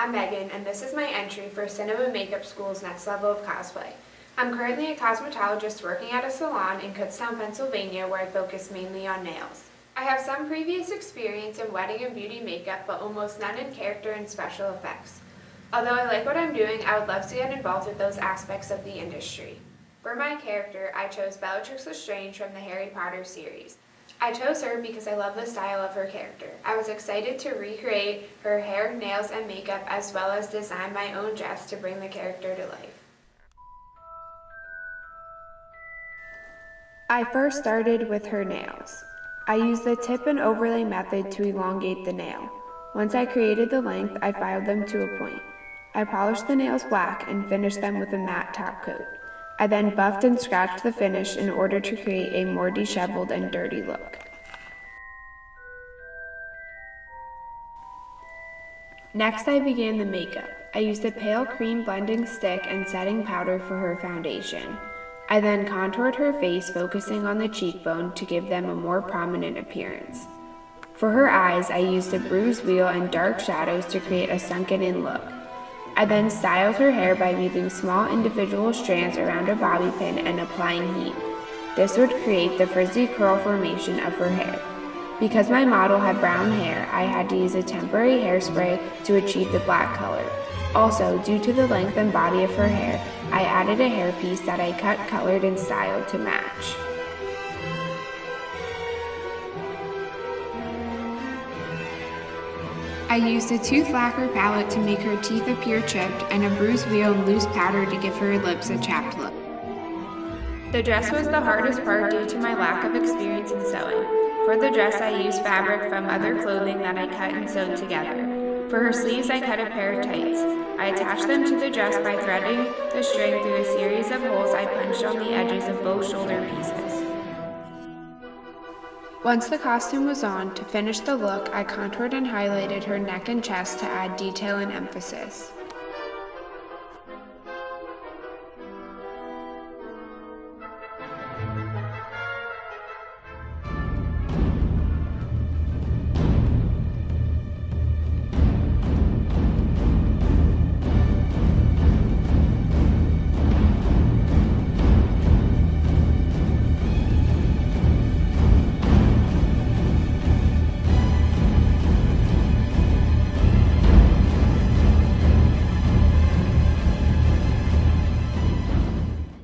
I'm Megan, and this is my entry for Cinema Makeup School's next level of cosplay. I'm currently a cosmetologist working at a salon in Kutztown, Pennsylvania, where I focus mainly on nails. I have some previous experience in wedding and beauty makeup, but almost none in character and special effects. Although I like what I'm doing, I would love to get involved with those aspects of the industry. For my character, I chose Bellatrix Lestrange from the Harry Potter series. I chose her because I love the style of her character. I was excited to recreate her hair, nails, and makeup, as well as design my own dress to bring the character to life. I first started with her nails. I used the tip and overlay method to elongate the nail. Once I created the length, I filed them to a point. I polished the nails black and finished them with a matte top coat. I then buffed and scratched the finish in order to create a more disheveled and dirty look. Next, I began the makeup. I used a pale cream blending stick and setting powder for her foundation. I then contoured her face, focusing on the cheekbone to give them a more prominent appearance. For her eyes, I used a bruise wheel and dark shadows to create a sunken-in look. I then styled her hair by weaving small individual strands around a bobby pin and applying heat. This would create the frizzy curl formation of her hair. Because my model had brown hair, I had to use a temporary hairspray to achieve the black color. Also, due to the length and body of her hair, I added a hairpiece that I cut, colored, and styled to match. I used a tooth lacquer palette to make her teeth appear chipped and a bruise wheel and loose powder to give her lips a chapped look. The dress was the hardest part due to my lack of experience in sewing. For the dress, I used fabric from other clothing that I cut and sewed together. For her sleeves, I cut a pair of tights. I attached them to the dress by threading the string through a series of holes I punched on the edges of both shoulder pieces. Once the costume was on, to finish the look, I contoured and highlighted her neck and chest to add detail and emphasis.